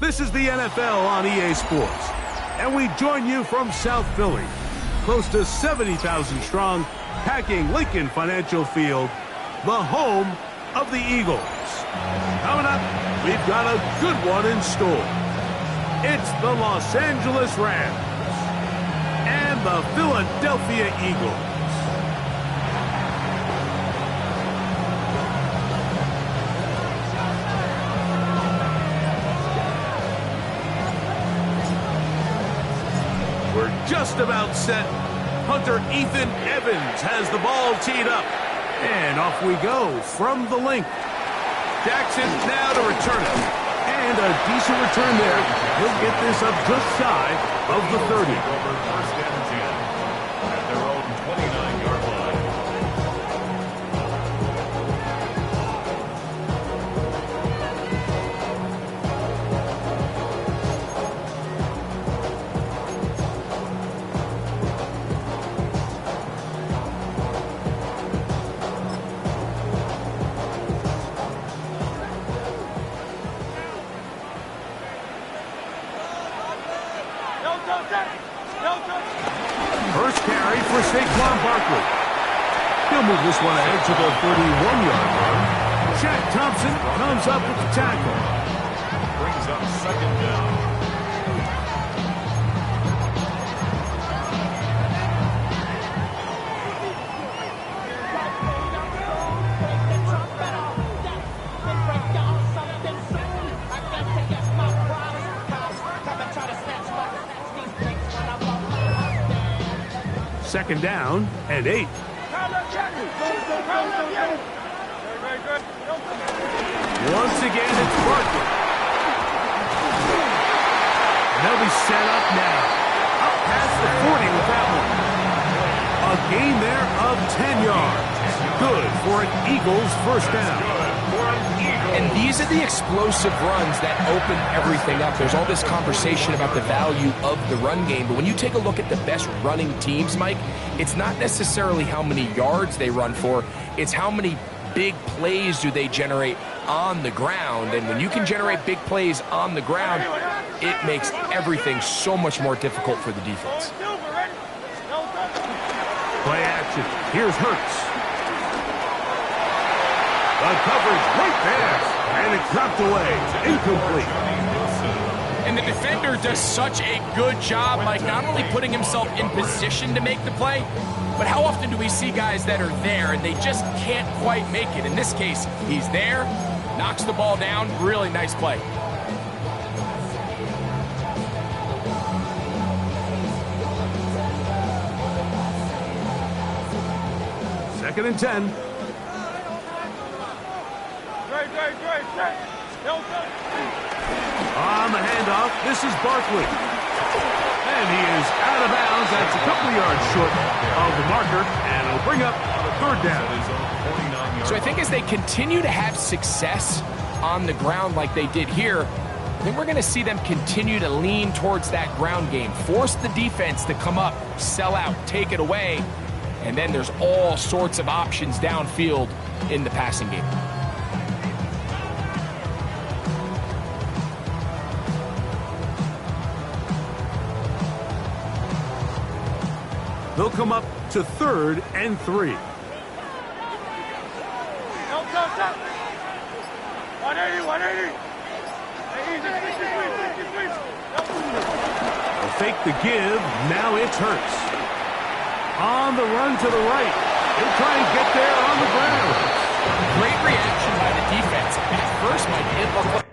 This is the NFL on EA Sports, and we join you from South Philly, close to 70,000 strong, packing Lincoln Financial Field, the home of the Eagles. Coming up, we've got a good one in store. It's the Los Angeles Rams and the Philadelphia Eagles. We're just about set. Punter Ethan Evans has the ball teed up. And off we go from the link. Jackson now to return it. And a decent return there. He'll get this up just shy of the 30. First and 10 at their own 29-yard line. First carry for Saquon Barkley. He'll move this one ahead to the 31-yard line. Shaq Thompson comes up with the tackle. Brings up second down. Second down and 8. Once again, it's Barkley. And they'll be set up now. Up past the 40 with that one. A gain there of 10 yards. Good for an Eagles first down. And these are the explosive runs that open everything up. There's all this conversation about the value of the run game, but when you take a look at the best running teams, Mike, it's not necessarily how many yards they run for, it's how many big plays do they generate on the ground. And when you can generate big plays on the ground, it makes everything so much more difficult for the defense. Play action. Here's Hurts. The coverage right there, and it's knocked away, incomplete. And the defender does such a good job, like not only putting himself in position to make the play, but how often do we see guys that are there and they just can't quite make it? In this case, he's there, knocks the ball down, really nice play. Second and 10. On the handoff, this is Barkley. And he is out of bounds. That's a couple yards short of the marker, and it'll bring up third down. So I think as they continue to have success on the ground like they did here, I think we're going to see them continue to lean towards that ground game, force the defense to come up, sell out, take it away, and then there's all sorts of options downfield in the passing game. They'll come up to third and 3. 180, 180. They'll fake the give. Now it's Hurts. On the run to the right. He'll try and get there on the ground. Great reaction by the defense. At first, Mike, it looked like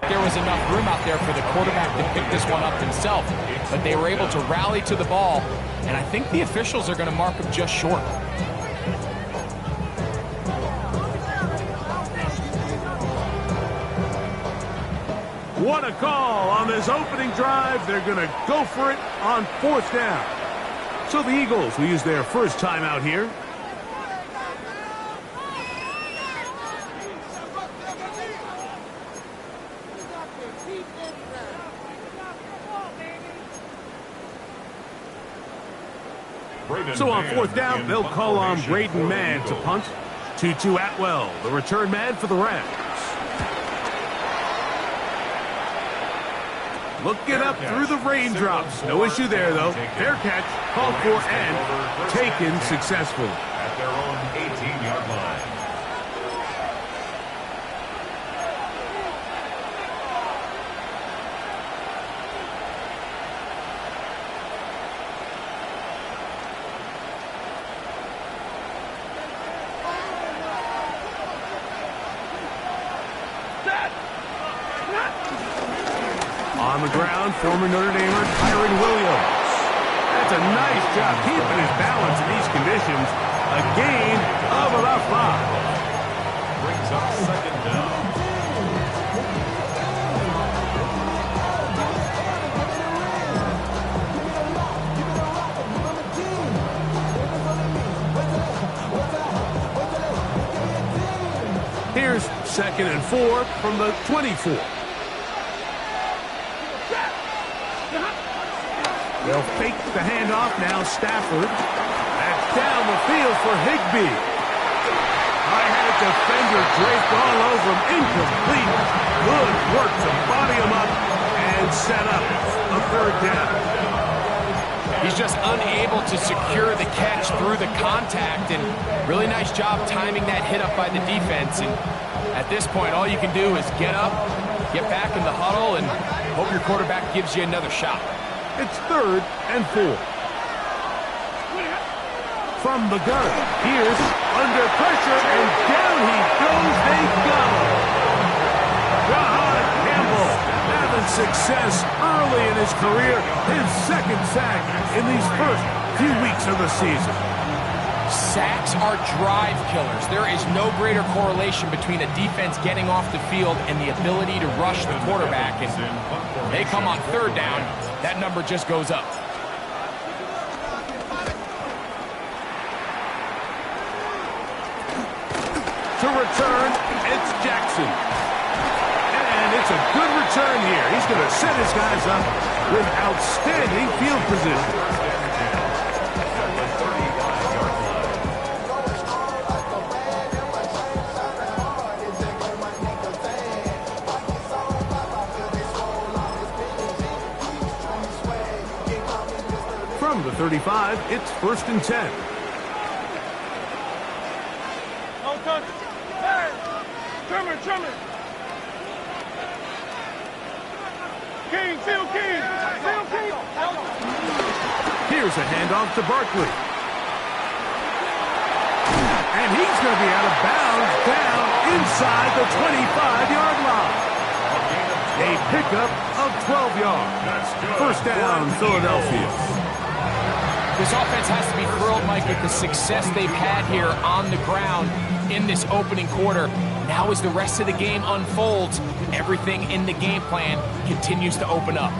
There was enough room out there for the quarterback to pick this one up himself, but they were able to rally to the ball, and I think the officials are going to mark him just short. What a call on this opening drive. They're going to go for it on 4th down. So the Eagles will use their first timeout here. So on 4th down, they'll call on Braden Mann to punt. 2-2 Atwell, the return man for the Rams. Looking up through the raindrops. No issue there, though. Fair catch, called for and taken successfully. At their own 18-yard line. On the ground, former Notre Damer Kyron Williams. That's a nice job keeping his balance in these conditions. A gain of about 5. Brings up 2nd down. Here's 2nd and 4 from the 24. They'll fake the handoff now. Stafford. That's down the field for Higbee. I had a defender draped all over him. Incomplete. Good work to body him up and set up a 3rd down. He's just unable to secure the catch through the contact, and really nice job timing that hit up by the defense. And at this point, all you can do is get up, get back in the huddle, and hope your quarterback gives you another shot. It's 3rd and 4. From the gun, here's under pressure, and down he goes. They got him. Rahad Campbell having success early in his career. His 2nd sack in these first few weeks of the season. Sacks are drive killers. There is no greater correlation between a defense getting off the field and the ability to rush the quarterback. And they come on 3rd down, that number just goes up. To return, it's Jackson. And it's a good return here. He's going to set his guys up with outstanding field position. From the 35, it's 1st and 10. Trimmer. King. Here's a handoff to Barkley. And he's going to be out of bounds down inside the 25-yard line. A pickup of 12 yards. 1st down, Philadelphia. This offense has to be thrilled, Mike, with the success they've had here on the ground in this opening quarter. Now as the rest of the game unfolds, everything in the game plan continues to open up.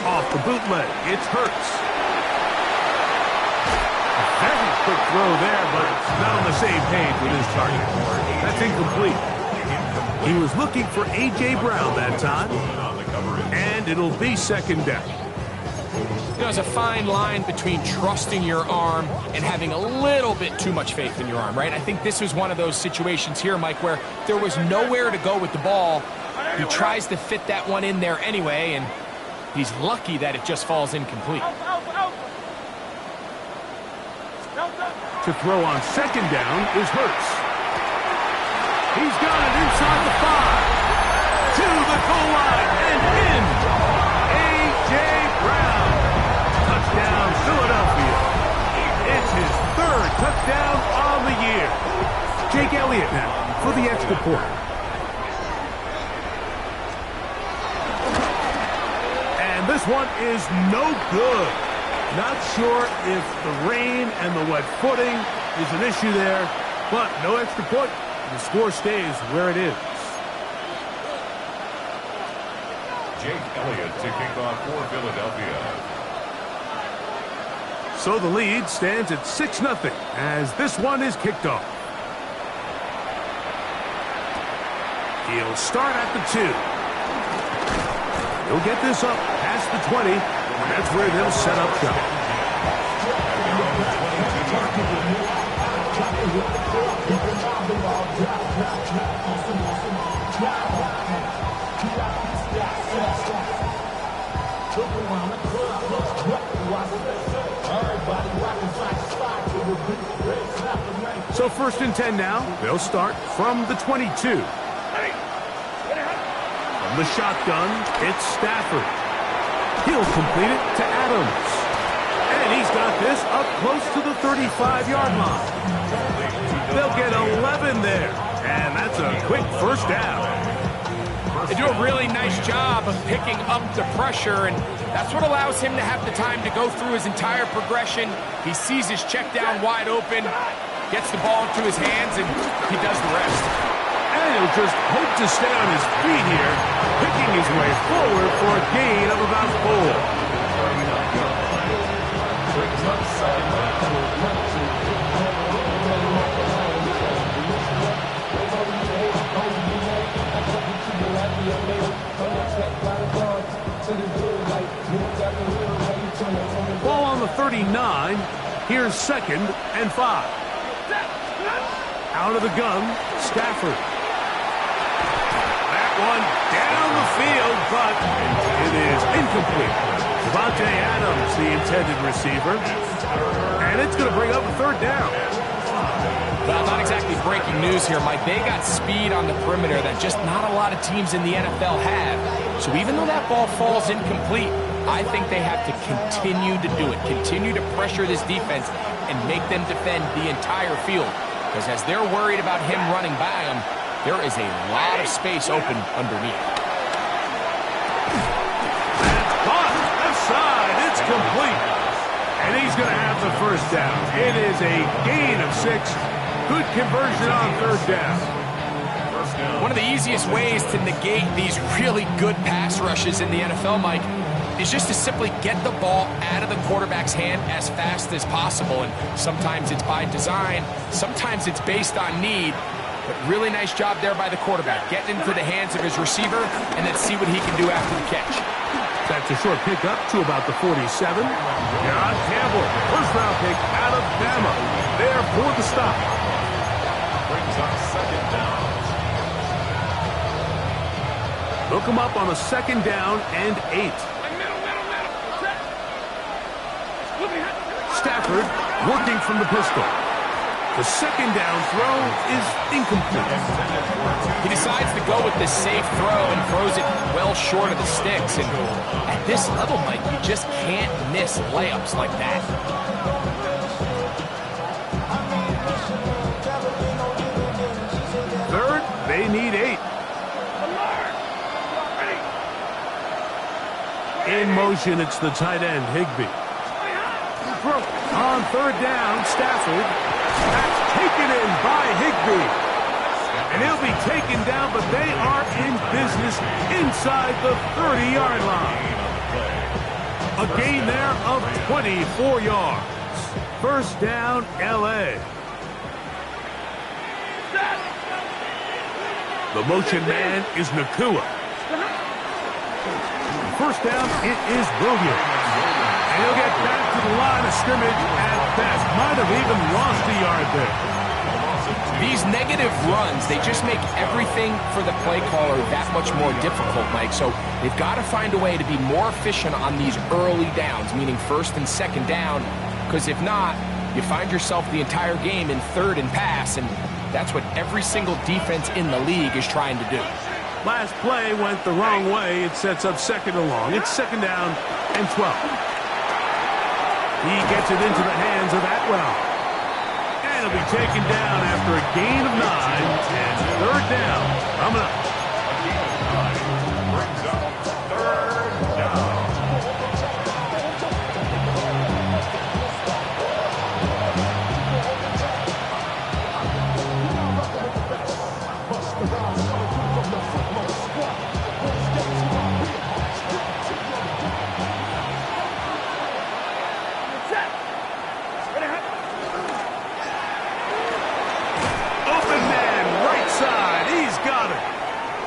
Off the bootleg, it's Hurts. A very quick throw there, but not on the same page with his target. That's incomplete. He was looking for A.J. Brown that time, and it'll be 2nd down. You know, there's a fine line between trusting your arm and having a little bit too much faith in your arm, right? I think this was one of those situations here, Mike, where there was nowhere to go with the ball. He tries to fit that one in there anyway, and he's lucky that it just falls incomplete. To throw on 2nd down is Hurts. He's got it inside the 5. To the goal line and in. A.J. Brown. Touchdown, Philadelphia. It's his third touchdown on the year. Jake Elliott now for the extra point. And this one is no good. Not sure if the rain and the wet footing is an issue there, but no extra point. The score stays where it is. Jake Elliott to kick off for Philadelphia. So the lead stands at 6-0 as this one is kicked off. He'll start at the 2. He'll get this up past the 20, and that's where they'll set up shop. So 1st and 10 now. They'll start from the 22. From the shotgun, it's Stafford. He'll complete it to Adams. And he's got this up close to the 35-yard line. They'll get 11 there. And that's a quick first down. They do a really nice job of picking up the pressure, and that's what allows him to have the time to go through his entire progression. He sees his check down wide open, gets the ball into his hands, and he does the rest. And he'll just hope to stay on his feet here, picking his way forward for a gain of about 4. Ball on the 39. Here's 2nd and 5. Out of the gun, Stafford. That one down the field, but it is incomplete. Devontae Adams, the intended receiver. And it's going to bring up a 3rd down. Well, not exactly breaking news here, Mike. They got speed on the perimeter that just not a lot of teams in the NFL have. So even though that ball falls incomplete, I think they have to continue to do it. Continue to pressure this defense and make them defend the entire field. Because as they're worried about him running by them, there is a lot of space open underneath. That's caught. Left side. It's complete. And he's going to have the 1st down. It is a gain of 6. Good conversion on 3rd down. One of the easiest ways to negate these really good pass rushes in the NFL, Mike, is just to simply get the ball out of the quarterback's hand as fast as possible. And sometimes it's by design, sometimes it's based on need. But really nice job there by the quarterback, getting into the hands of his receiver and then see what he can do after the catch. That's a short pickup to about the 47. John Campbell, 1st-round pick out of Bama. There for the stop. Brings up 2nd down. Look him up on a 2nd down and 8. Stafford working from the pistol. The 2nd down throw is incomplete. He decides to go with the safe throw and throws it well short of the sticks. And at this level, Mike, you just can't miss layups like that. 3rd, they need 8. In motion, it's the tight end, Higbee. On 3rd down, Stafford. That's taken in by Higbee. And he'll be taken down, but they are in business inside the 30-yard line. A gain there of 24 yards. 1st down, L.A. The motion man is Nakua. 1st down, it is brilliant. And he'll get back to the line of scrimmage at best. Might have even lost a yard there. These negative runs, they just make everything for the play caller that much more difficult, Mike. So they've got to find a way to be more efficient on these early downs, meaning 1st and 2nd down. Because if not, you find yourself the entire game in 3rd and pass, and that's what every single defense in the league is trying to do. Last play went the wrong way. It sets up 2nd and long. It's 2nd down and 12. He gets it into the hands of Atwell. And he'll be taken down after a gain of 9. And third down coming up. Brings up third down.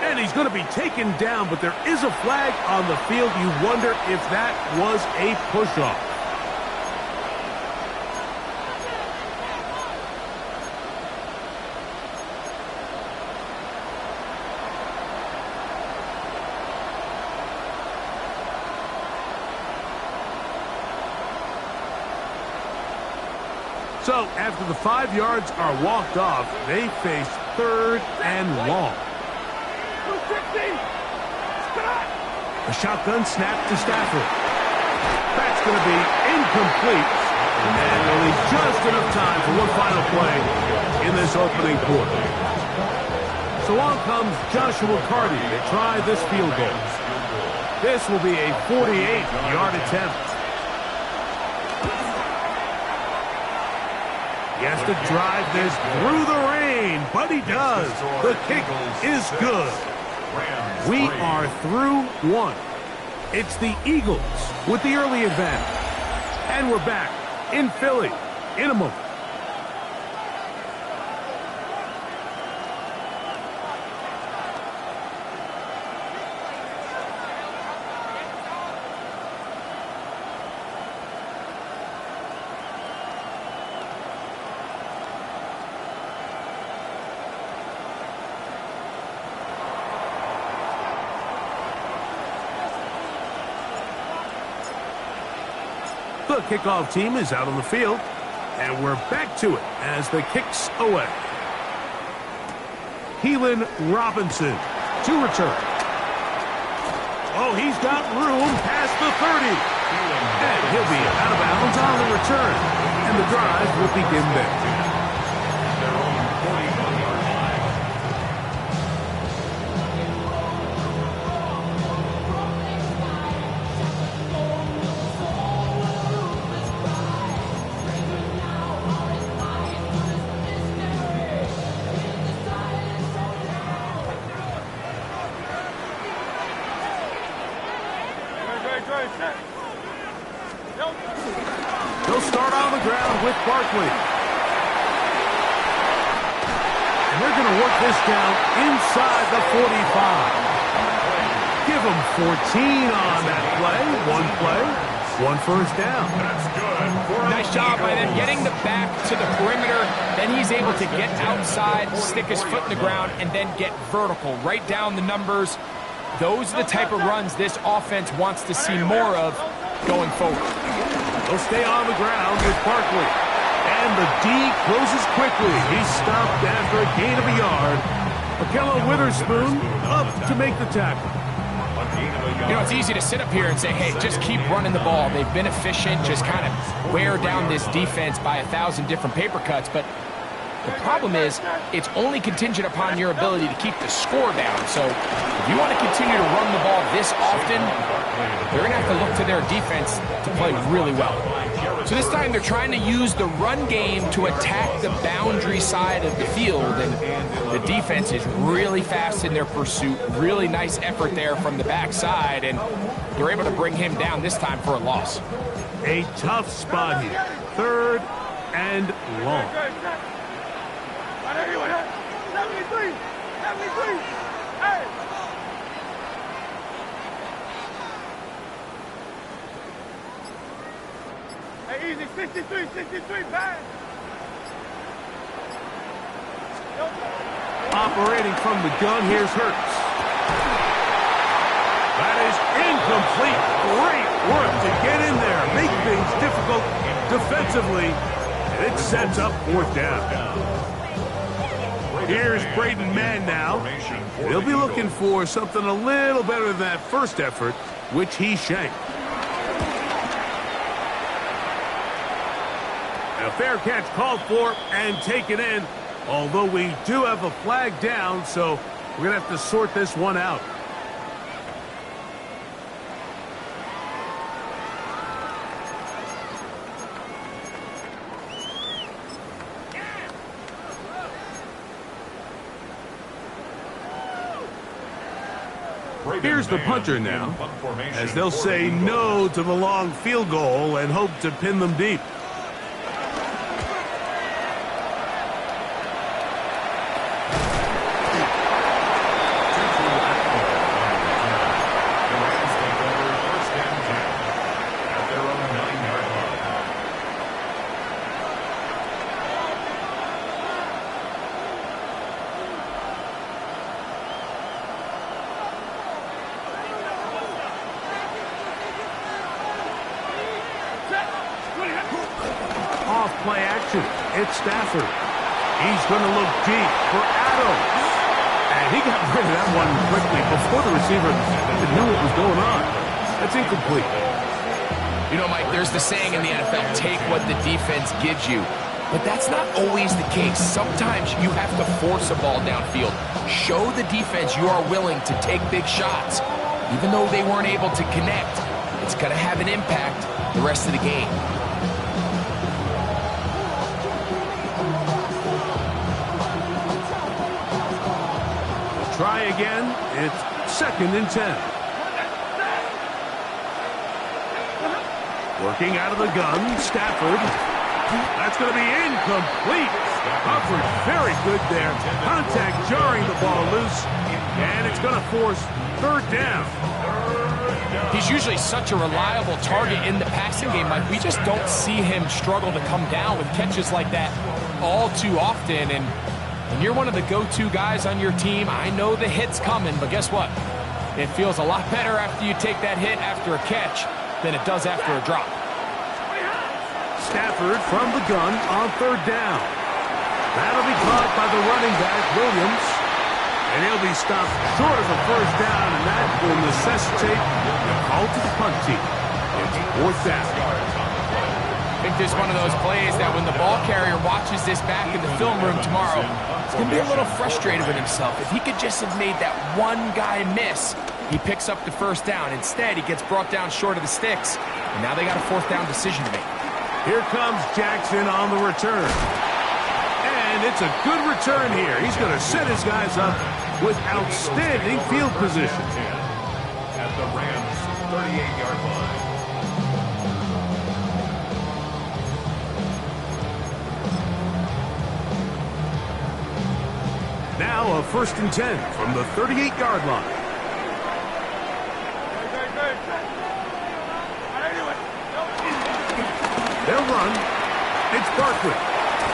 And he's going to be taken down, but there is a flag on the field. You wonder if that was a push-off. So after the 5 yards are walked off, they face third and long. A shotgun snap to Stafford. That's going to be incomplete. And only just enough time for one final play in this opening quarter. So on comes Joshua Carty to try this field goal. This will be a 48-yard attempt. He has to drive this through the rain, but he does. The kick is good. We are through one. It's the Eagles with the early advantage. And we're back in Philly in a moment. The kickoff team is out on the field, and we're back to it as the kick's away. Keelan Robinson to return. Oh, he's got room past the 30. And he'll be out of bounds on the return, and the drive will begin there. He'll start on the ground with Barkley. And they're going to work this down inside the 45. Give him 14 on that play, one first down. That's good. Nice job by them getting the back to the perimeter. Then he's able to get outside, stick his foot in the ground, and then get vertical. Write down the numbers. Those are the type of runs this offense wants to see more of going forward. He'll stay on the ground with Barkley. And the D closes quickly. He's stopped after a gain of a yard. Akello Witherspoon up to make the tackle. You know, it's easy to sit up here and say, hey, just keep running the ball. They've been efficient, just kind of wear down this defense by 1,000 different paper cuts. But the problem is it's only contingent upon your ability to keep the score down. So if you want to continue to run the ball this often, they're going to have to look to their defense to play really well. So this time they're trying to use the run game to attack the boundary side of the field, and the defense is really fast in their pursuit. Really nice effort there from the backside, and they're able to bring him down this time for a loss. A tough spot here. Third and long. 73! 73! Hey! Hey, easy, 63, 63, pass! Operating from the gun, here's Hurts. That is incomplete. Great work to get in there, make things difficult defensively, and it sets up fourth down. Here's Braden Mann now. He'll be looking for something a little better than that first effort, which he shanked. fair catch called for and taken in. Although we do have a flag down, so we're going to have to sort this one out. Here's the punter now, as they'll say no to the long field goal and hope to pin them deep. Off-play action. It's Stafford. He's going to look deep for Adams. And he got rid of that one quickly before the receiver even knew what was going on. That's incomplete. You know, Mike, there's the saying in the NFL, take what the defense gives you. But that's not always the case. Sometimes you have to force a ball downfield. Show the defense you are willing to take big shots. Even though they weren't able to connect, it's going to have an impact the rest of the game. Try again. It's 2nd and 10. Working out of the gun, Stafford. That's going to be incomplete. Coverage very good there. Contact jarring the ball loose. And it's going to force 3rd down. He's usually such a reliable target in the passing game, Mike. We just don't see him struggle to come down with catches like that all too often. And when you're one of the go-to guys on your team, I know the hit's coming, but guess what? It feels a lot better after you take that hit after a catch than it does after a drop. Stafford from the gun on 3rd down. That'll be caught by the running back, Williams. And he'll be stopped short of the 1st down, and that will necessitate the call to the punt team. It's 4th down. I think this is one of those plays that when the ball carrier watches this back in the film room tomorrow, he's going to be a little frustrated with himself. If he could just have made that one guy miss, he picks up the 1st down. Instead, he gets brought down short of the sticks, and now they got a 4th down decision to make. Here comes Jackson on the return. And it's a good return here. He's going to set his guys up with outstanding field position. At the Rams' 38-yard line. Now a 1st and 10 from the 38-yard line. They'll run. It's Barkley.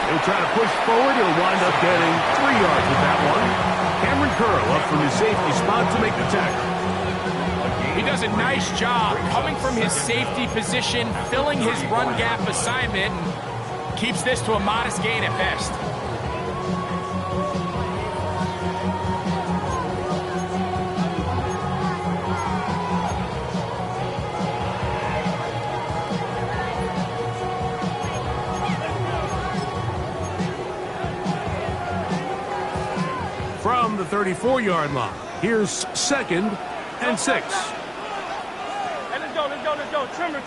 He'll try to push forward. He'll wind up getting 3 yards with that one. Cameron Curl up from his safety spot to make the tackle. He does a nice job coming from his safety position, filling his run gap assignment, and keeps this to a modest gain at best. From the 34-yard line, here's 2nd and 6. Hey, let's go. Trimmer. A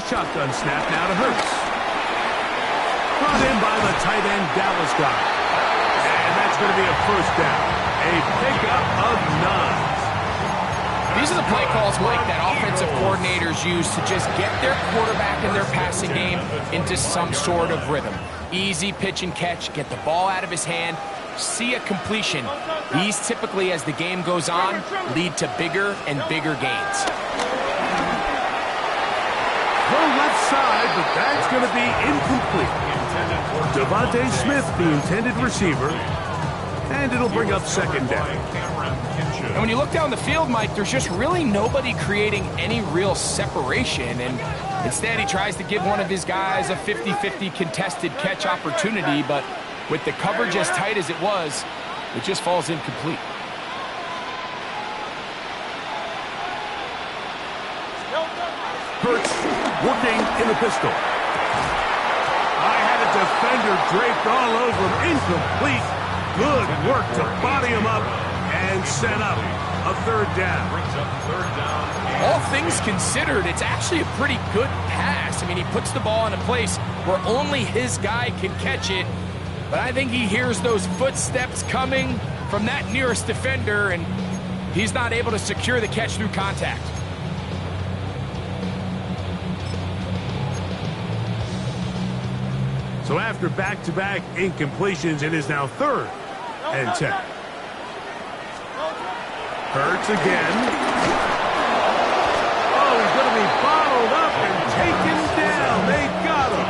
shotgun snap now to Hurts. Brought in by the tight end Dallas guy. And that's going to be a 1st down. A pickup of 9. These are the play calls, Mike, that offensive coordinators use to just get their quarterback and their passing game into some sort of rhythm. Easy pitch and catch, get the ball out of his hand, see a completion. These typically, as the game goes on, lead to bigger and bigger gains. The left side, but that's going to be incomplete. Devontae Smith, the intended receiver, and it'll bring up 2nd down. And when you look down the field, Mike, there's just really nobody creating any real separation. And instead, he tries to give one of his guys a 50-50 contested catch opportunity. But with the coverage as tight as it was, it just falls incomplete. Hurts pistol. I had a defender draped all over him. Incomplete. Good work to body him up and set up a third down. Brings up third down. All things considered, it's actually a pretty good pass. I mean, he puts the ball in a place where only his guy can catch it. But I think he hears those footsteps coming from that nearest defender, and he's not able to secure the catch through contact. So after back-to-back incompletions, it is now 3rd and 10. Hurts again. Oh, he's going to be bottled up and taken down. They got him.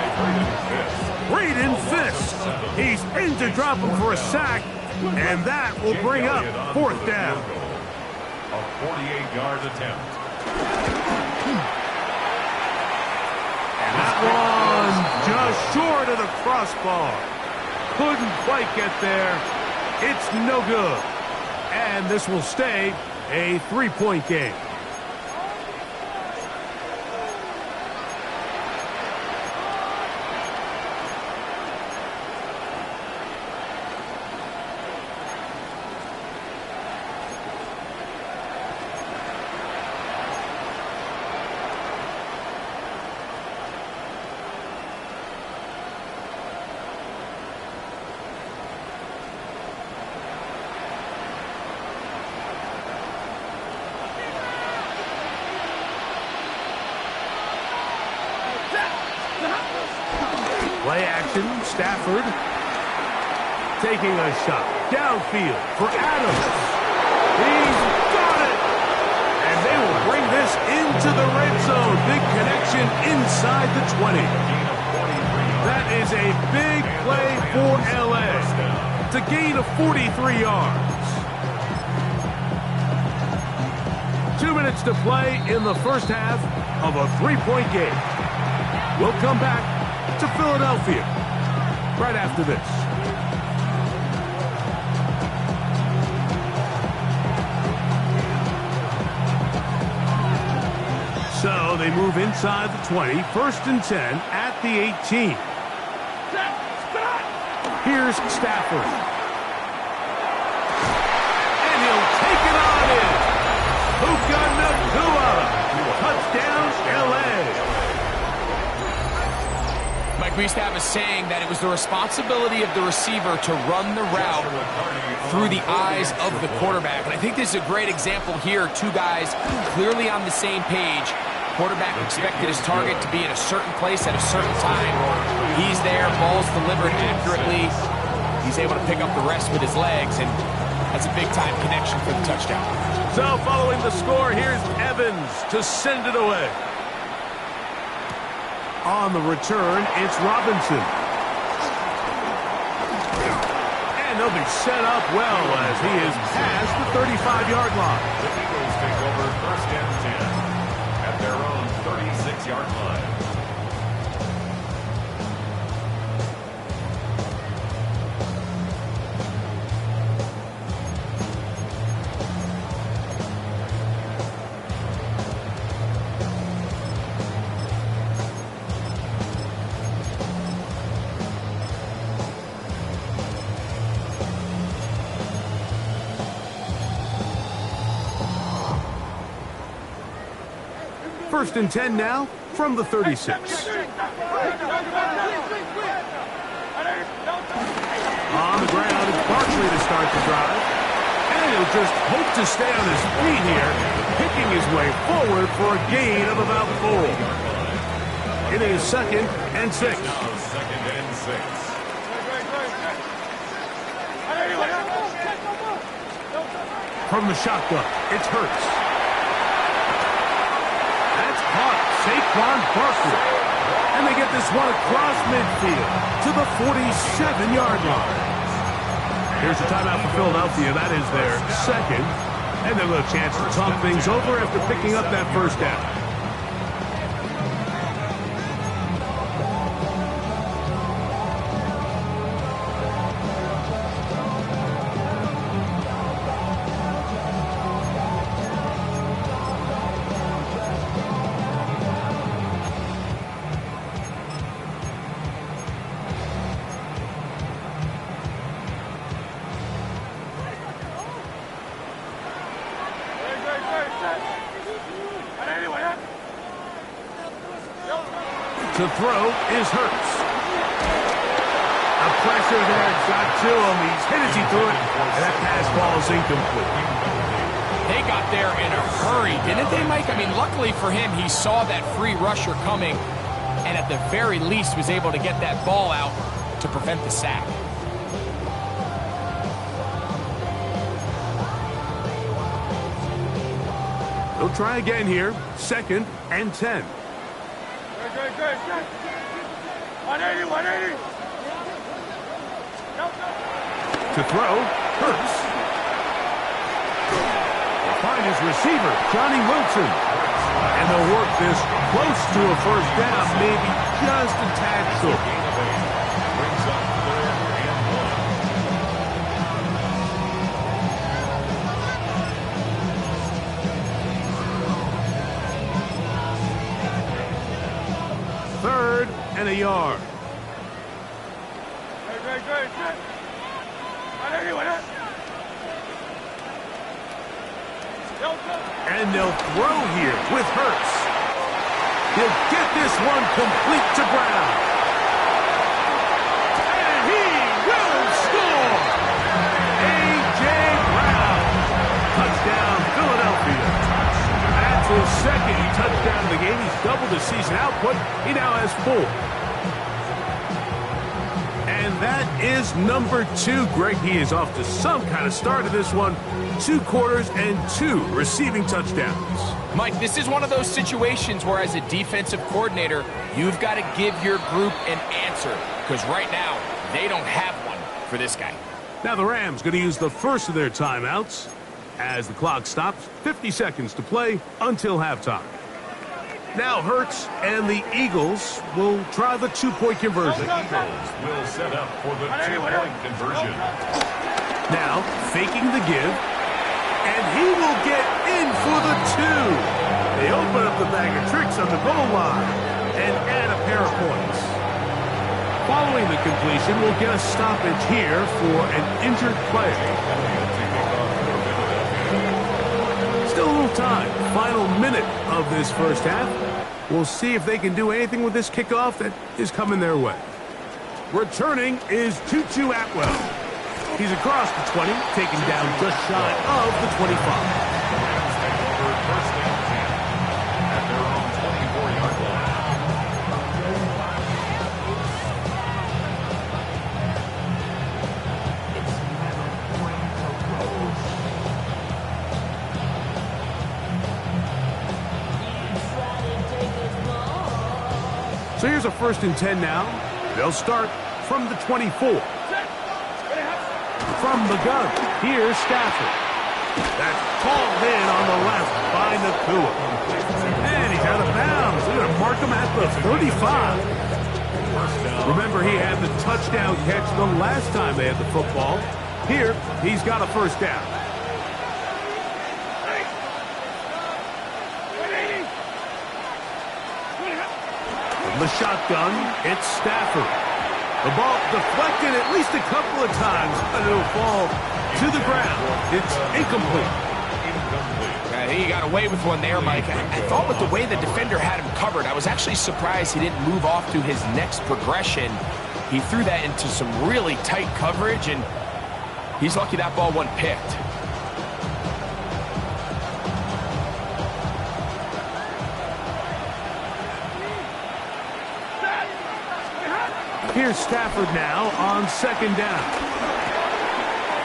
Braden Fist. He's in to drop him for a sack, and that will bring up 4th down. A 48-yard attempt. And that one just short of the crossbar. Couldn't quite get there. It's no good. And this will stay a 3-point game. Play action, Stafford taking a shot downfield for Adams. He's got it! And they will bring this into the red zone. Big connection inside the 20. That is a big play for LA to gain of 43 yards. 2 minutes to play in the first half of a 3-point game. We'll come back to Philadelphia right after this. So they move inside the 20, 1st and 10 at the 18. Here's Stafford. And he'll take it on in. Puka Nacua. Touchdown, LA. Mike, we used to have a saying that it was the responsibility of the receiver to run the route through the eyes of the quarterback. And I think this is a great example here. 2 guys clearly on the same page. Quarterback expected his target to be in a certain place at a certain time. He's there, ball's delivered accurately. He's able to pick up the rest with his legs, and that's a big-time connection for the touchdown. So following the score, here's Evans to send it away. On the return, it's Robinson. And they'll be set up well as he is past the 35-yard line. The Eagles take over 1st and 10 at their own 36-yard line. First and 10 now from the 36. On the ground, it's Barkley to start the drive. And he'll just hope to stay on his feet here, picking his way forward for a gain of about 4. It is 2nd and 6. Now 2nd and 6. From the shotgun, it's Hurts. That's caught Saquon Barkley. And they get this one across midfield to the 47-yard line. Here's a timeout for Philadelphia. That is their 2nd. And they'll have a chance to talk things over after picking up that 1st down. To throw is Hurts. The pressure there got to him. He's hit as he threw it, and that pass ball is incomplete. They got there in a hurry, didn't they, Mike? I mean, luckily for him, he saw that free rusher coming, and at the very least was able to get that ball out to prevent the sack. They'll try again here. 2nd and 10. Good. 180, 180. To throw, Hurts. He'll find his receiver, Johnny Wilson. And they'll work this close to a first down, maybe just a tad short. Brings up 3rd and 1. 3rd and a yard. Good. 180, 180. And they'll throw here with Hurts. He'll get this one complete to Brown. And he will score! A.J. Brown. Touchdown, Philadelphia. That's his 2nd touchdown of the game. He's doubled his season output. He now has 4. And that is number 2. Greg, he is off to some kind of start in this one. 2 quarters and 2 receiving touchdowns. Mike, this is one of those situations where as a defensive coordinator, you've got to give your group an answer. Because right now, they don't have one for this guy. Now the Rams going to use the first of their timeouts. As the clock stops, 50 seconds to play until halftime. Now Hurts and the Eagles will try the 2-point conversion. The Eagles will set up for the 2-point conversion. Now faking the give, and he will get in for the 2. They open up the bag of tricks on the goal line and add a pair of points. Following the completion, we'll get a stoppage here for an injured player. Still a little time. Final minute of this first half. We'll see if they can do anything with this kickoff that is coming their way. Returning is Tutu Atwell. He's across the 20, taken down just shy of the 25. First and 10 at their own 24-yard line. So here's a 1st and 10 now. They'll start from the 24. From the gun, here's Stafford. That's called in on the left by Nakua. And he's out of bounds. They're going to mark him at the 35. Remember, he had the touchdown catch the last time they had the football. Here, he's got a first down. From the shotgun, it's Stafford. The ball deflected at least a couple of times, but it'll fall to the ground. It's incomplete. I think he got away with one there, Mike. I thought with the way the defender had him covered, I was actually surprised he didn't move off to his next progression. He threw that into some really tight coverage, and he's lucky that ball wasn't picked. Here's Stafford now on 2nd down.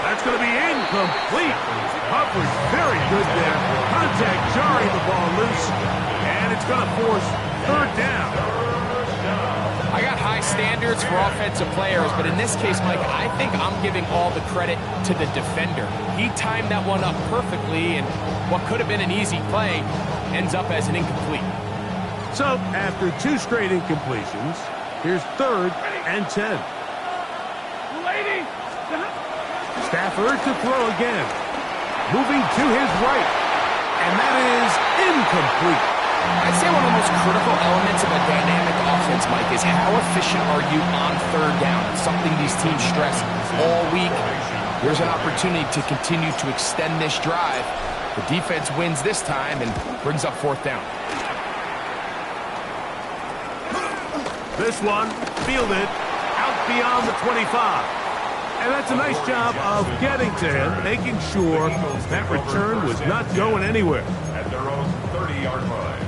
That's going to be incomplete. Coverage very good there. Contact jarring the ball loose. And it's going to force 3rd down. I got high standards for offensive players, but in this case, Mike, I think I'm giving all the credit to the defender. He timed that one up perfectly, and what could have been an easy play ends up as an incomplete. So, after 2 straight incompletions, here's 3rd and 10. Stafford to throw again. Moving to his right. And that is incomplete. I'd say one of the most critical elements of a dynamic offense, Mike, is how efficient are you on 3rd down? It's something these teams stress all week. Here's an opportunity to continue to extend this drive. The defense wins this time and brings up 4th down. This one fielded out beyond the 25. And that's a nice job of getting to him, making sure that return was not going anywhere. At their own 30-yard line.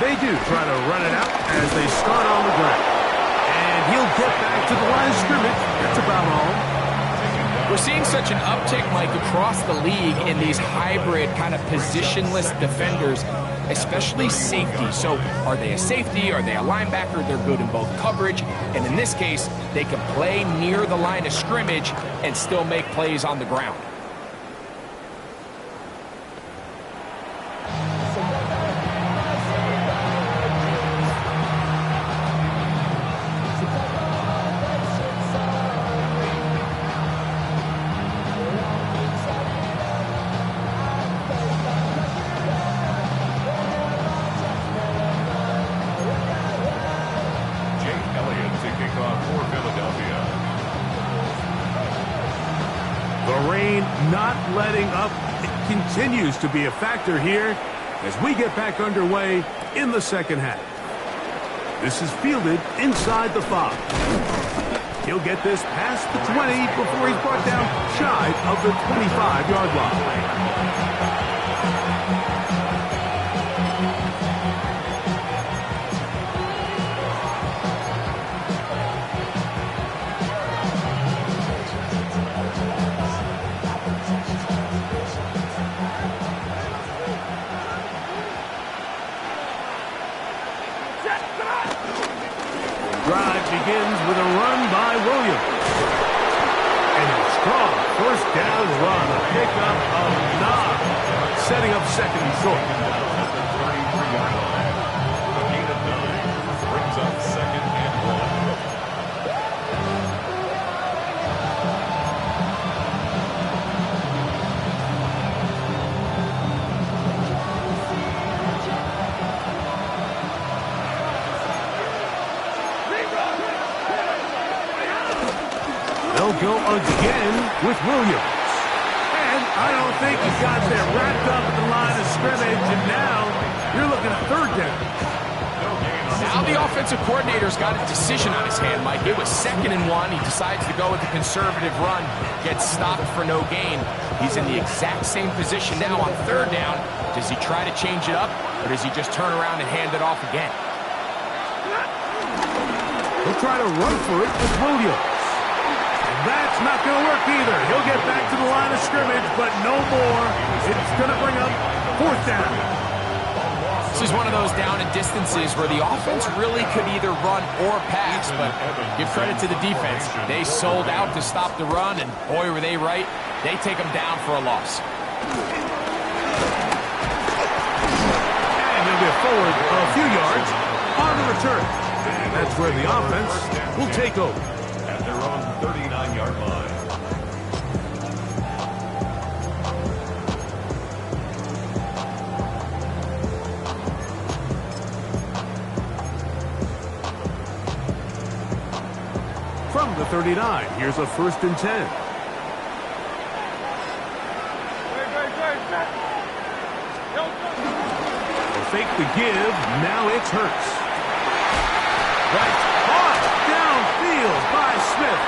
They do try to run it out as they start on the ground. And he'll get back to the line of scrimmage. That's about all. We're seeing such an uptick, Mike, across the league in these hybrid kind of positionless defenders, especially safety. So are they a safety? Are they a linebacker? They're good in both coverage. And in this case, they can play near the line of scrimmage and still make plays on the ground. The rain not letting up. It continues to be a factor here as we get back underway in the second half. This is fielded inside the 5. He'll get this past the 20 before he's brought down shy of the 25-yard line. Drive begins with a run by Williams. And a strong first down run. A pickup of 9. Setting up second and short. At the 33-yard line. The gain of 9 brings up second and 1. They'll go again with Williams. And I don't think he got there wrapped up at the line of scrimmage. And now you're looking at third down. Now the offensive coordinator's got a decision on his hand, Mike. It was 2nd and 1. He decides to go with the conservative run. Gets stopped for no gain. He's in the exact same position now on 3rd down. Does he try to change it up, or does he just turn around and hand it off again? He'll try to run for it with Williams. That's not going to work either. He'll get back to the line of scrimmage, but no more. It's going to bring up 4th down. This is one of those down and distances where the offense really could either run or pass, but give credit to the defense. They sold out to stop the run, and boy, were they right. They take them down for a loss. And they'll get forward a few yards on the return. And that's where the offense will take over. At their own 39-yard line. From the 39, here's a 1st and 10. They'll fake the give. Now it's Hurts. Right off downfield by Smith.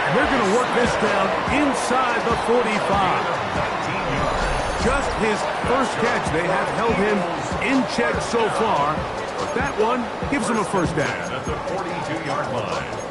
And they're going to work this down inside the 45. Just his first catch. They have held him in check so far. But that one gives him a 1st down. At the 42-yard line.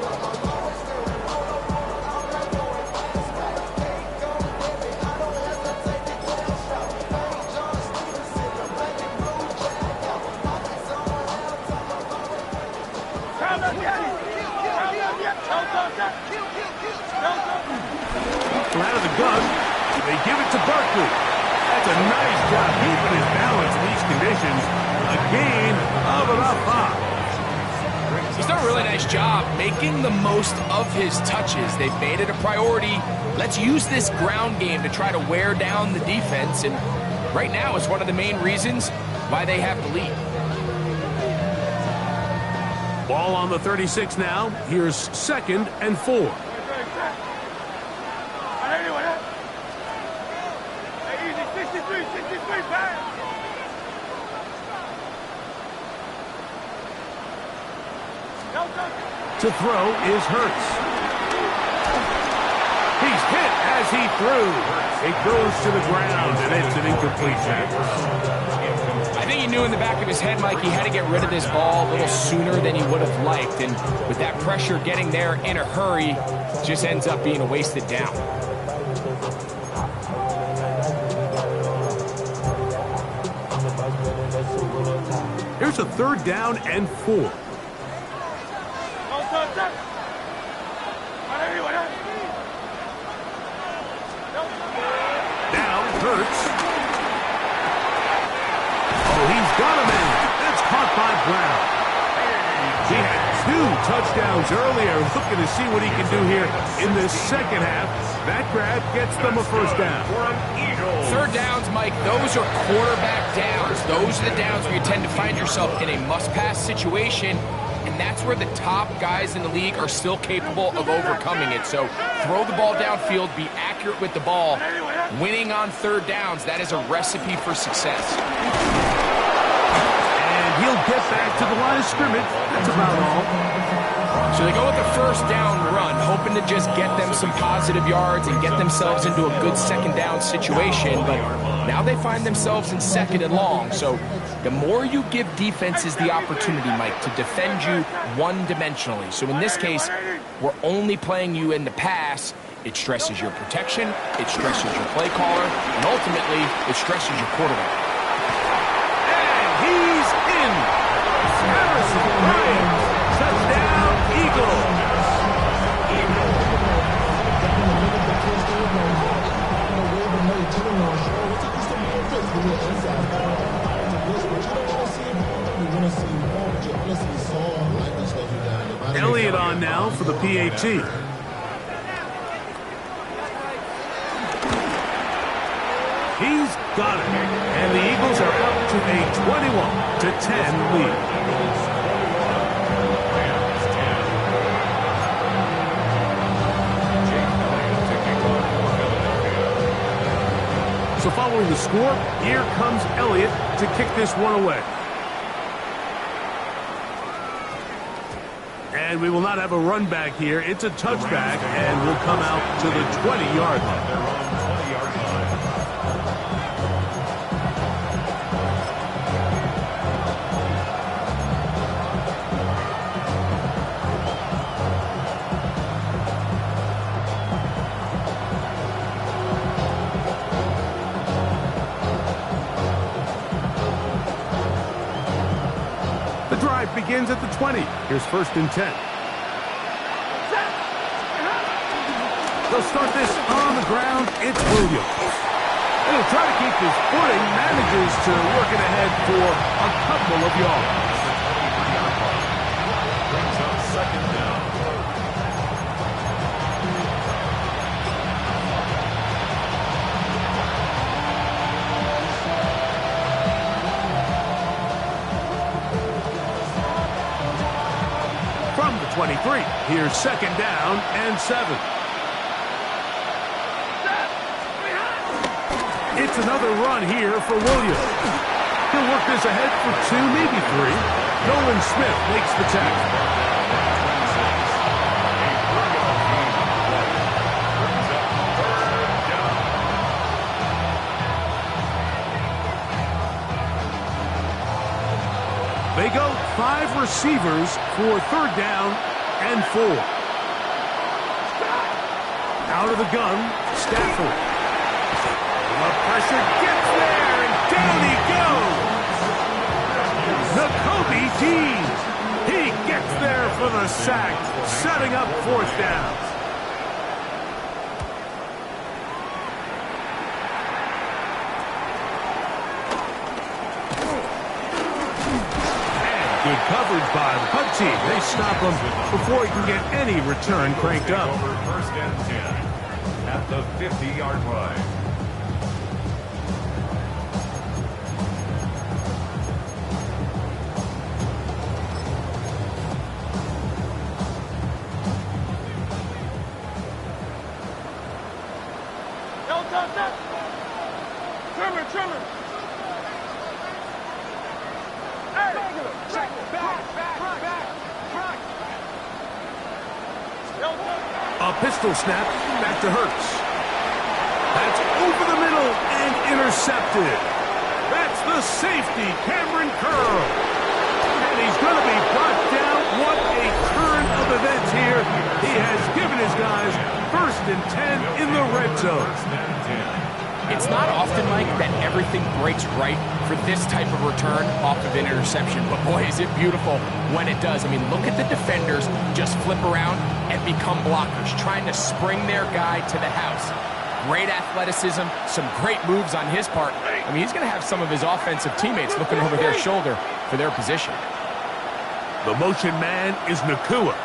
Out of the gun, they give it to Barkley. That's a nice job keeping his balance in these conditions. A gain of about 5. He's done a really nice job making the most of his touches. They've made it a priority. Let's use this ground game to try to wear down the defense, and right now is one of the main reasons why they have the lead. Ball on the 36 now. Here's 2nd and 4. To throw is Hurts. He's hit as he threw. It goes to the ground, and it's an incomplete pass. I think he knew in the back of his head, Mike, he had to get rid of this ball a little sooner than he would have liked. And with that pressure getting there in a hurry, just ends up being a wasted down. Here's a 3rd down and 4. Down Hurts. Oh, he's got a man. That's caught by Brown. He had 2 touchdowns earlier. Looking to see what he can do here in this second half. That grab gets them a 1st down. 3rd downs, Mike, those are quarterback downs. Those are the downs where you tend to find yourself in a must-pass situation, and that's where the top guys in the league are still capable of overcoming it. So throw the ball downfield, be accurate with the ball. Winning on 3rd downs, that is a recipe for success. And he'll get back to the line of scrimmage. That's about all. So they go with the 1st down run, hoping to just get them some positive yards and get themselves into a good 2nd down situation. But now they find themselves in 2nd and long. So the more you give defenses the opportunity, Mike, to defend you one-dimensionally. So in this case, we're only playing you in the pass. It stresses your protection, it stresses your play caller, and ultimately, it stresses your quarterback. And he's in. Harrison Bryant. Touchdown, Eagles. Elliott on now for the PAT. He's got it. And the Eagles are up to a 21-10 lead. So following the score, here comes Elliott to kick this one away. And we will not have a run back here. It's a touchback, and we'll come out to the 20-yard line. The drive begins at the 20. Here's 1st and 10. They'll start this on the ground. It's Williams. And he'll try to keep his footing. Manages to work it ahead for a couple of yards. Brings up 2nd down. From the 23, here's 2nd down and 7. It's another run here for Williams. He'll work this ahead for 2, maybe 3. Nolan Smith makes the tackle. They go 5 receivers for 3rd down and 4. Out of the gun, Stafford. The pressure gets there, and down he goes. Nakobe Dean. He gets there for the sack, setting up 4th down. coverage by the punt team. They stop him before he can get any return cranked up. Over first and 10 at the 50-yard line. Trimmer. A pistol snap back to Hurts. That's over the middle and intercepted. That's the safety, Cameron Curl. And he's going to be brought down. What a turn of events here. He has given his guys 1st and 10 in the red zone. It's not often, Mike, that everything breaks right for this type of return off of an interception. But boy, is it beautiful when it does. I mean, look at the defenders just flip around and become blockers, trying to spring their guy to the house. Great athleticism, some great moves on his part. I mean, he's going to have some of his offensive teammates looking over their shoulder for their position. The motion man is Nakua.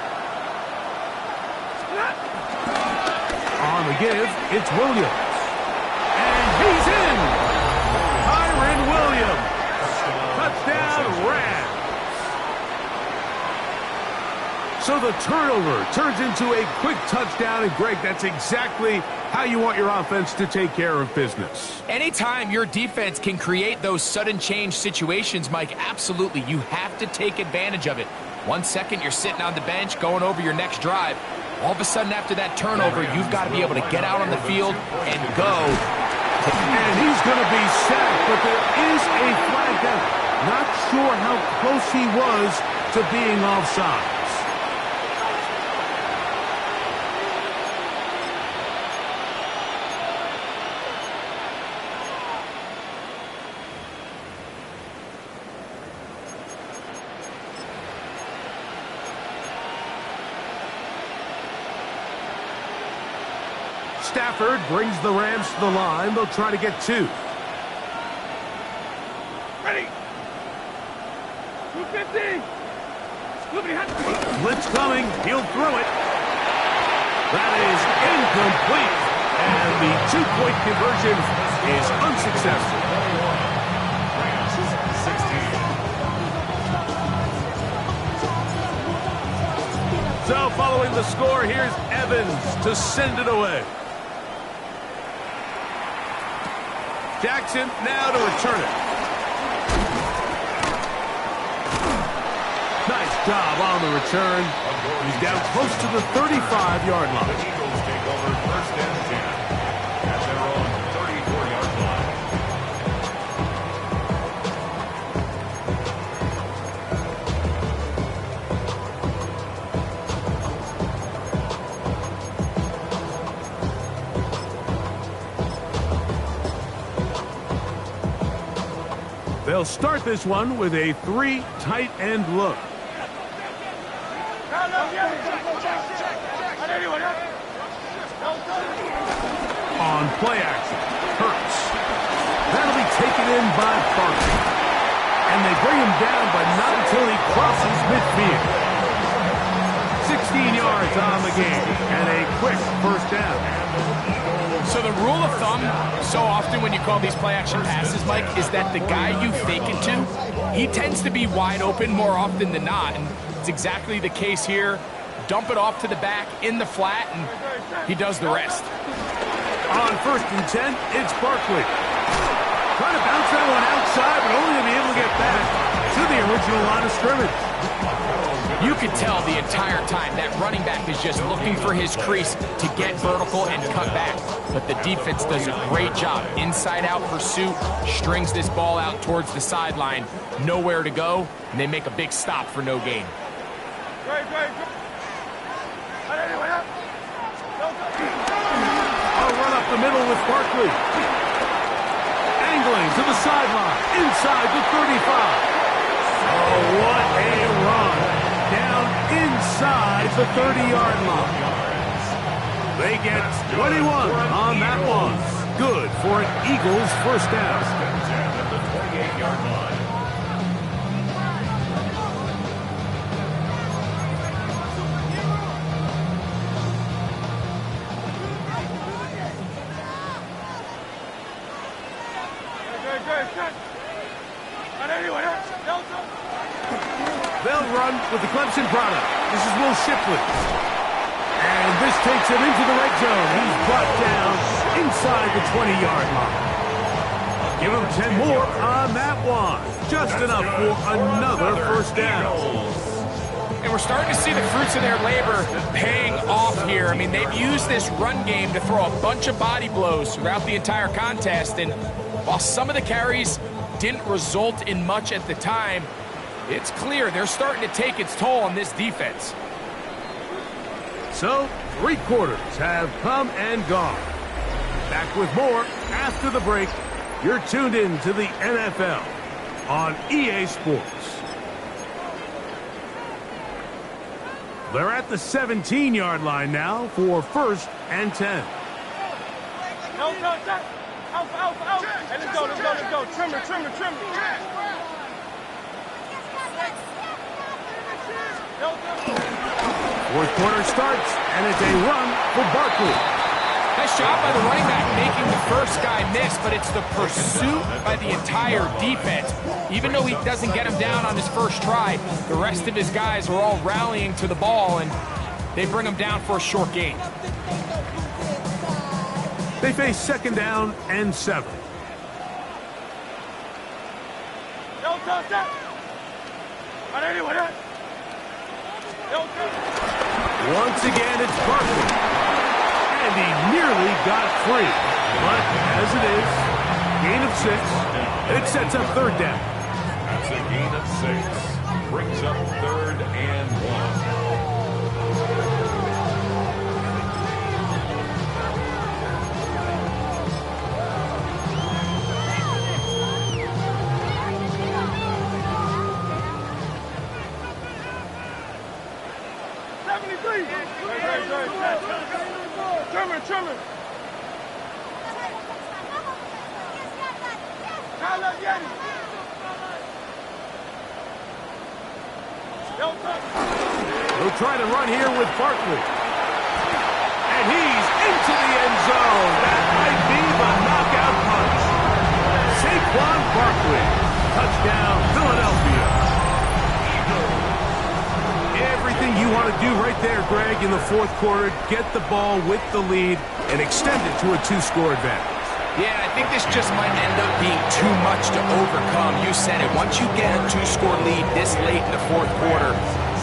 On the give, it's Williams. He's in! Kyron Williams. Touchdown, Rams. So the turnover turns into a quick touchdown. And, Greg, that's exactly how you want your offense to take care of business. Anytime your defense can create those sudden change situations, Mike, absolutely, you have to take advantage of it. 1 second, you're sitting on the bench going over your next drive. All of a sudden, after that turnover, you've got to be able to get out on the field and go. And he's going to be sacked, but there is a flag down. Not sure how close he was to being offsides. Stafford brings the Rams to the line. They'll try to get 2. Ready. 250. Blitz coming. He'll throw it. That is incomplete. And the 2-point conversion is unsuccessful. Rams 16. So following the score, here's Evans to send it away. Jackson now to return it. Nice job on the return. He's down close to the 35-yard line. The Eagles take over first and 10 at their own 34-yard line. They'll start this one with a 3 tight end look. On play action, Hurts. That'll be taken in by Parker. And they bring him down, but not until he crosses midfield. 16 yards on the game, and a quick first down. So the rule of thumb, so often when you call these play-action passes, Mike, is that the guy you fake it to, he tends to be wide open more often than not, and it's exactly the case here. Dump it off to the back in the flat, and he does the rest. On first and 10, it's Barkley. Trying to bounce that one outside, but only to be able to get back to the original line of scrimmage. You could tell the entire time that running back is just looking for his crease to get vertical and cut back. But the defense does a great job. Inside-out pursuit, strings this ball out towards the sideline. Nowhere to go, and they make a big stop for no gain. I'll run up the middle with Barkley. Angling to the sideline, inside the 35. Oh, what a run. Down inside the 30-yard line. They get 21 on that one. Good for an Eagles first down. At the 28-yard line. with the Clemson product. This is Will Shipley. And this takes him into the red zone. He's brought down inside the 20-yard line. Give him 10 more on that one. Just enough for another first down. And we're starting to see the fruits of their labor paying off here. I mean, they've used this run game to throw a bunch of body blows throughout the entire contest. And while some of the carries didn't result in much at the time, it's clear they're starting to take its toll on this defense. So, 3 quarters have come and gone. Back with more after the break. You're tuned in to the NFL on EA Sports. They're at the 17-yard line now for 1st and 10. Alpha. Hey, let's go. Trimmer. Fourth quarter starts, and it's a run for Barkley. Nice job by the running back making the first guy miss, but it's the pursuit by the entire defense. Even though he doesn't get him down on his first try, the rest of his guys are all rallying to the ball, and they bring him down for a short gain. They face 2nd down and 7. Once again, it's Barkley. And he nearly got free. But as it is, gain of 6, and it sets up 3rd down. That's a gain of 6. Brings up 3rd and 1. Trimmer. He'll try to run here with Barkley. And he's into the end zone. That might be the knockout punch. Saquon Barkley. Touchdown, Philadelphia. Everything you want to do right there, Greg, in the 4th quarter. Get the ball with the lead and extend it to a 2-score advantage. Yeah, I think this just might end up being too much to overcome. You said it. Once you get a 2-score lead this late in the 4th quarter,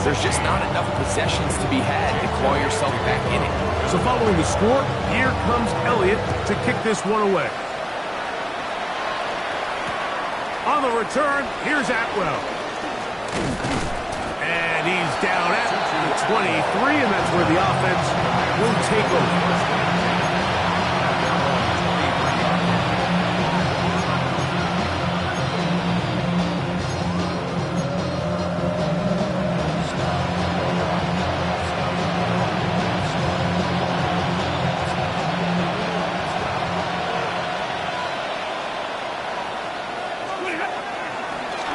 there's just not enough possessions to be had to claw yourself back in it. So following the score, here comes Elliott to kick this one away. On the return, here's Atwell. And he's down at the 23, and that's where the offense will take over.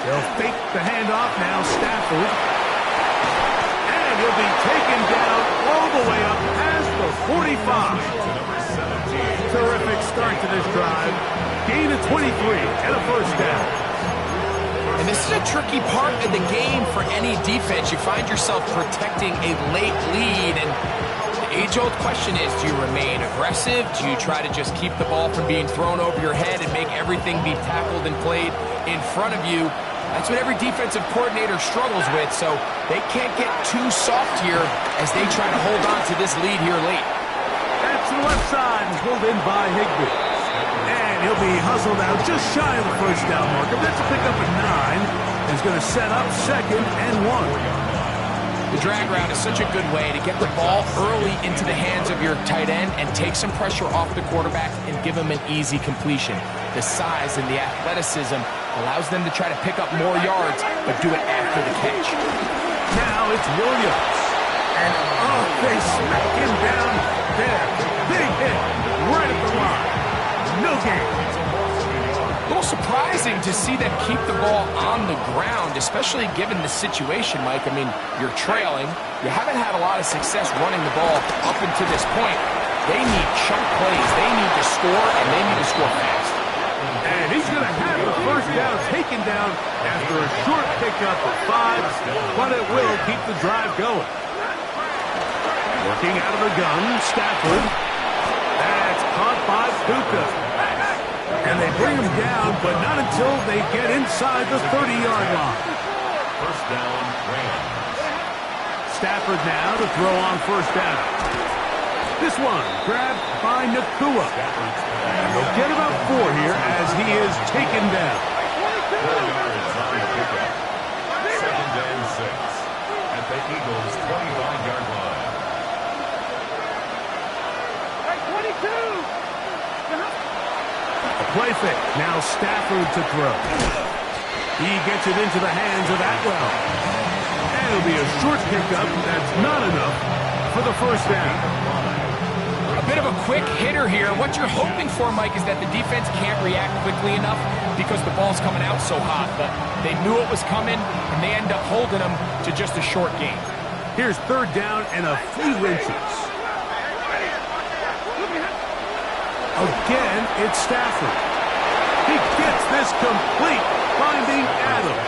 They'll fake the handoff now, Stafford. And he'll be taken down all the way up past the 45. Terrific start to this drive. Gain of 23 and a first down. And this is a tricky part of the game for any defense. You find yourself protecting a late lead, and the age-old question is, do you remain aggressive? Do you try to just keep the ball from being thrown over your head and make everything be tackled and played in front of you? That's what every defensive coordinator struggles with, so they can't get too soft here as they try to hold on to this lead here late. That's the left side and pulled in by Higbee. And he'll be hustled out just shy of the first down marker. That's a pickup at 9. He's going to set up 2nd and 1. The drag route is such a good way to get the ball early into the hands of your tight end and take some pressure off the quarterback and give him an easy completion. The size and the athleticism allows them to try to pick up more yards, but do it after the catch. Now it's Williams. And they smack him down there. Big hit right at the line. No gain. A little surprising to see them keep the ball on the ground, especially given the situation, Mike. I mean, you're trailing. You haven't had a lot of success running the ball up until this point. They need chunk plays. They need to score, and they need to score fast. And he's going to have the first down taken down after a short pickup of 5, but it will keep the drive going. Working out of the gun, Stafford. That's caught by Puka. And they bring him down, but not until they get inside the 30-yard line. First down, Rams. Stafford now to throw on first down. This one grabbed by Nakua. And they'll get about 4 here as he is taken down. 4 yards on the pickup. Second and 6 at the Eagles' 25-yard line. A play fake. Now Stafford to throw. He gets it into the hands of Atwell. And it'll be a short pickup. That's not enough for the first down. A bit of a quick hitter here. What you're hoping for, Mike, is that the defense can't react quickly enough because the ball's coming out so hot. But they knew it was coming, and they end up holding them to just a short gain. Here's third down and a few inches. Again, it's Stafford. He gets this complete, finding Adams.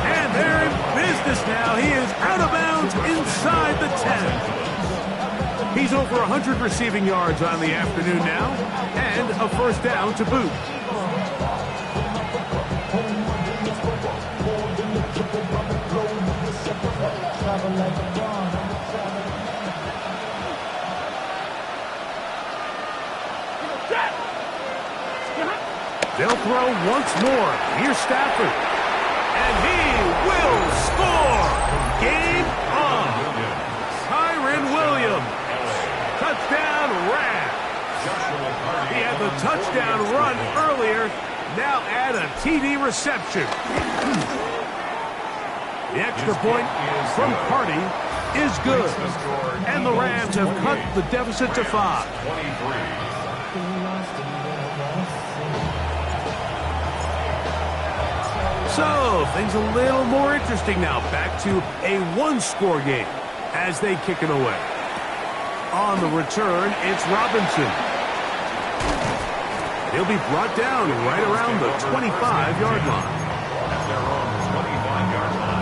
And they're in business now. He is out of bounds inside the 10. He's over 100 receiving yards on the afternoon now, and a first down to boot. They'll throw once more. Here's Stafford. And he will score. Game on. Kyren Williams. Touchdown, Rams. He had the touchdown run earlier. Now add a TD reception. The extra point from Carty is good. And the Rams have cut the deficit to 5. 23. So, things a little more interesting now. Back to a one-score game as they kick it away. On the return, it's Robinson. He'll be brought down right around the 25-yard line. At their own 25-yard line.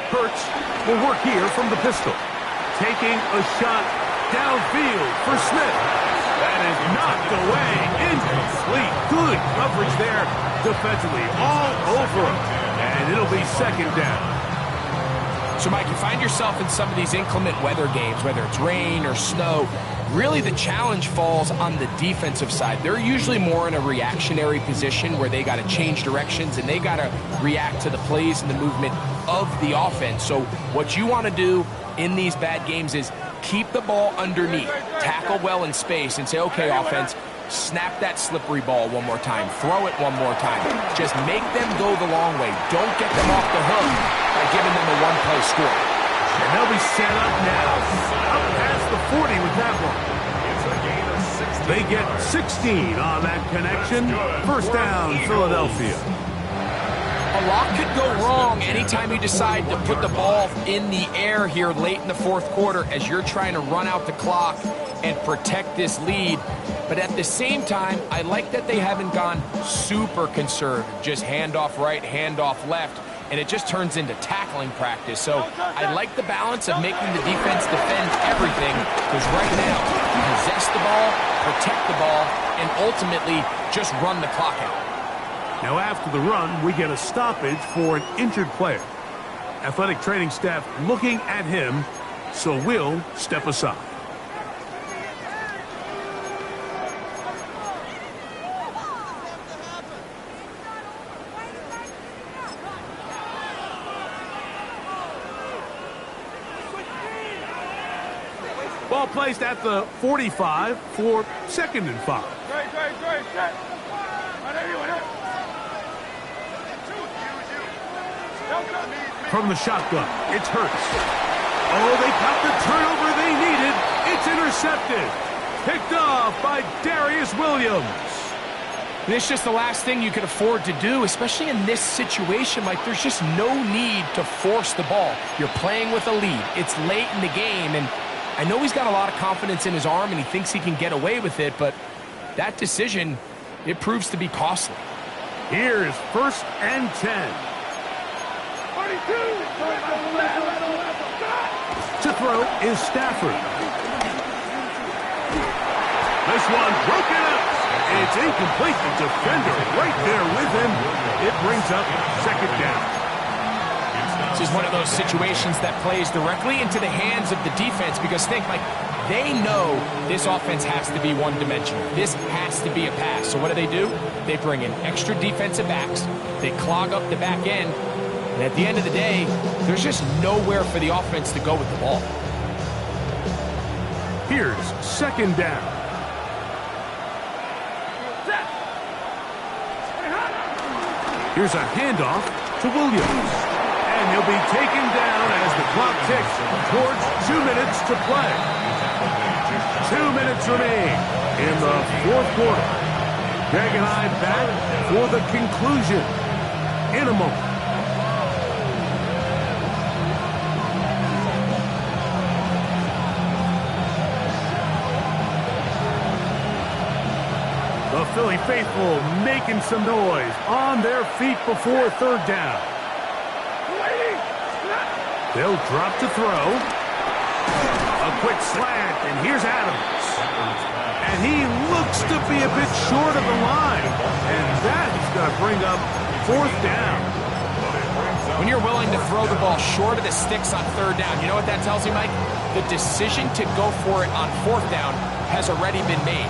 Hurts will work here from the pistol. Taking a shot downfield for Smith. That is knocked away. Incomplete. Good coverage there defensively. All over him. And it'll be second down. So, Mike, you find yourself in some of these inclement weather games, whether it's rain or snow. Really, the challenge falls on the defensive side. They're usually more in a reactionary position where they got to change directions and they got to react to the plays and the movement of the offense. So what you want to do in these bad games is keep the ball underneath, tackle well in space, and say, okay, offense, snap that slippery ball one more time, throw it one more time. Just make them go the long way. Don't get them off the hook by giving them a one-play score. And they'll be set up now. Up past the 40 with that one. They get 16 on that connection. First down, Philadelphia. A lot could go wrong anytime you decide to put the ball in the air here late in the fourth quarter as you're trying to run out the clock and protect this lead. But at the same time, I like that they haven't gone super conservative. Just handoff right, handoff left. And it just turns into tackling practice. So I like the balance of making the defense defend everything, because right now, possess the ball, protect the ball, and ultimately just run the clock out. Now after the run, we get a stoppage for an injured player. Athletic training staff looking at him, so we'll step aside. Ball placed at the 45 for 2nd and 5. From the shotgun, it's Hurts. Oh, they got the turnover they It's intercepted. Picked off by Darius Williams. And it's just the last thing you can afford to do, especially in this situation. Like, there's just no need to force the ball. You're playing with a lead. It's late in the game, and I know he's got a lot of confidence in his arm, and he thinks he can get away with it, but that decision, it proves to be costly. Here's 1st and 10. To throw is Stafford. This one broken up. It's incomplete. The defender right there with him. It brings up 2nd down. This is one of those situations that plays directly into the hands of the defense, because think, like, they know this offense has to be one-dimensional. This has to be a pass. So what do? They bring in extra defensive backs. They clog up the back end. And at the end of the day, there's just nowhere for the offense to go with the ball. Here's 2nd down. Here's a handoff to Williams. And he'll be taken down as the clock ticks towards 2 minutes to play. 2 minutes remain in the 4th quarter. Greg and I back for the conclusion in a moment. The Philly faithful making some noise on their feet before 3rd down. They'll drop to throw. A quick slant, and here's Adams. And he looks to be a bit short of the line. And that's going to bring up 4th down. When you're willing to throw the ball short of the sticks on 3rd down, you know what that tells you, Mike? The decision to go for it on 4th down has already been made.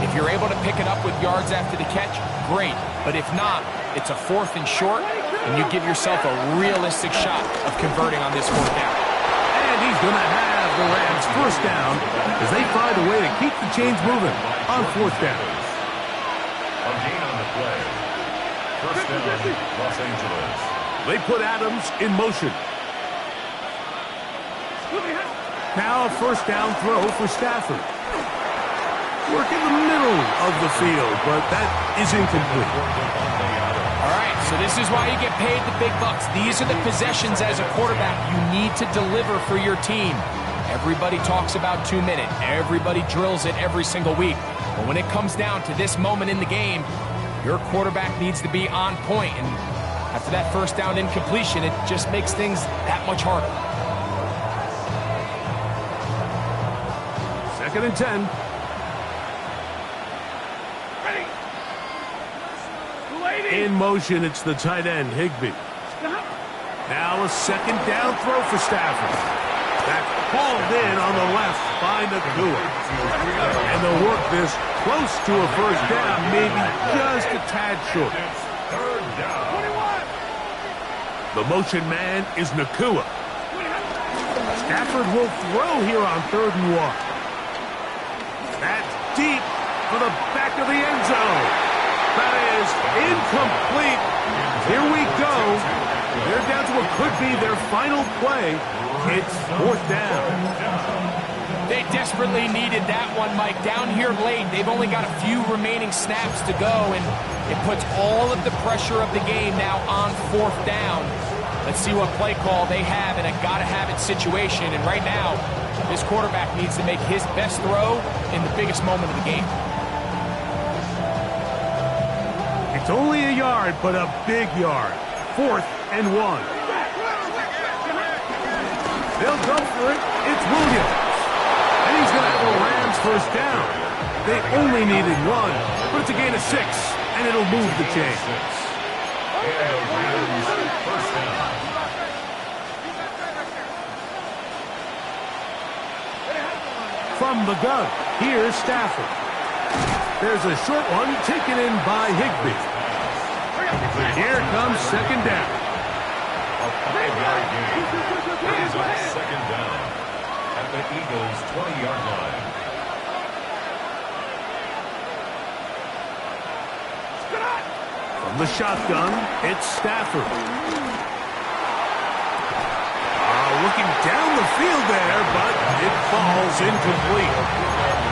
If you're able to pick it up with yards after the catch, great. But if not, it's a 4th and short, and you give yourself a realistic shot of converting on this 4th down. And he's going to have the Rams 1st down as they find a way to keep the chains moving on 4th down. A gain on the play. 1st down, Los Angeles. They put Adams in motion. Now a 1st down throw for Stafford. Work in the middle of the field, but that is incomplete. All right, so this is why you get paid the big bucks. These are the possessions as a quarterback you need to deliver for your team. Everybody talks about 2 minute. Everybody drills it every single week. But when it comes down to this moment in the game, your quarterback needs to be on point. And after that 1st down incompletion, it just makes things that much harder. 2nd and 10. In motion, it's the tight end, Higbee. Now a 2nd down throw for Stafford. That's hauled in on the left by Nakua. And they'll work this close to a 1st down, maybe just a tad short. 3rd down. The motion man is Nakua. Stafford will throw here on 3rd and 1. That's deep for the back of the end zone. That is incomplete. Here we go. They're down to what could be their final play. It's 4th down. They desperately needed that one, Mike. Down here late, they've only got a few remaining snaps to go, and it puts all of the pressure of the game now on 4th down. Let's see what play call they have in a gotta-have-it situation. And right now, this quarterback needs to make his best throw in the biggest moment of the game. It's only a yard, but a big yard. 4th and 1. They'll go for it. It's Williams. And he's going to have a Rams 1st down. They only needed 1, but it's a gain of 6, and it'll move the chain. From the gun, here's Stafford. There's a short one taken in by Higbee. Here comes 2nd down. A 5-yard gain. It is on 2nd down at the Eagles' 20-yard line. From the shotgun, it's Stafford. A looking down the field there, but it falls incomplete.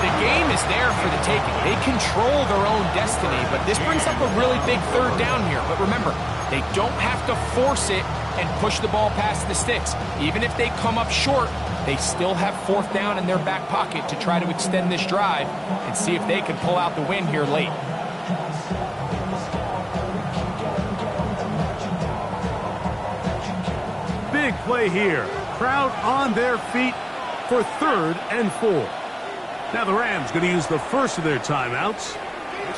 The game is there for the taking. They control their own destiny, but this brings up a really big third down here. But remember, they don't have to force it and push the ball past the sticks. Even if they come up short, they still have fourth down in their back pocket to try to extend this drive and see if they can pull out the win here late. Big play here. Crowd on their feet for 3rd and 4. Now the Rams going to use the first of their timeouts.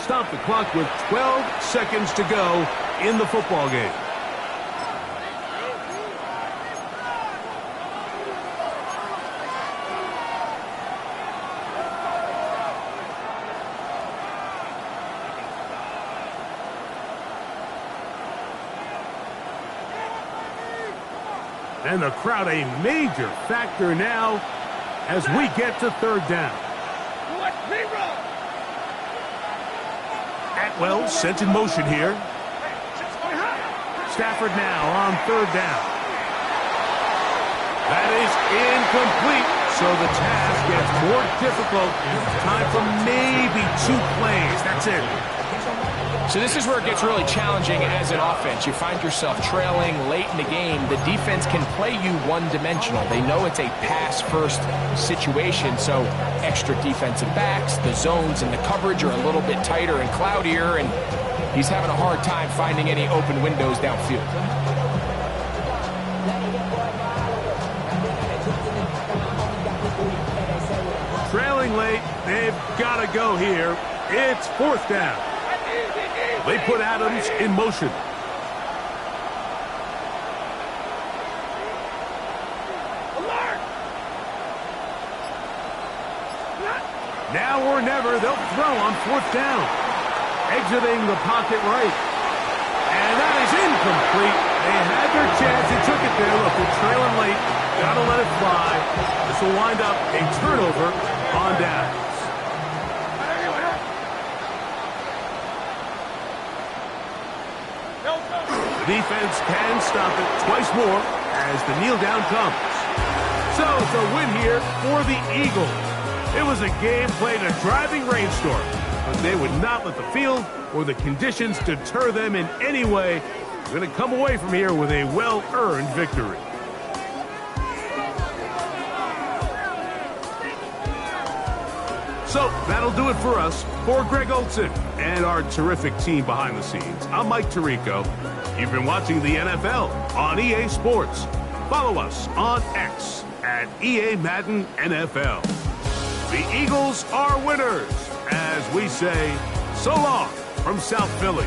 Stop the clock with 12 seconds to go in the football game. And the crowd a major factor now as we get to 3rd down. Atwell sent in motion here. Stafford now on 3rd down. That is incomplete, so the task gets more difficult. Time for maybe 2 plays. That's it. So this is where it gets really challenging as an offense. You find yourself trailing late in the game. The defense can play you one-dimensional. They know it's a pass-first situation, so extra defensive backs, the zones and the coverage are a little bit tighter and cloudier, and he's having a hard time finding any open windows downfield. Trailing late, they've got to go here. It's 4th down. They put Adams in motion. Now or never, they'll throw on 4th down. Exiting the pocket right. And that is incomplete. They had their chance. They took it there. Look, they're trailing late. Got to let it fly. This will wind up a turnover on down. The defense can stop it twice more as the kneel down comes. So it's a win here for the Eagles. It was a game played in a driving rainstorm, but they would not let the field or the conditions deter them in any way. They're going to come away from here with a well-earned victory. So that'll do it for us. For Greg Olson and our terrific team behind the scenes, I'm Mike Tirico. You've been watching the NFL on EA Sports. Follow us on X at EA Madden NFL. The Eagles are winners as we say so long from South Philly.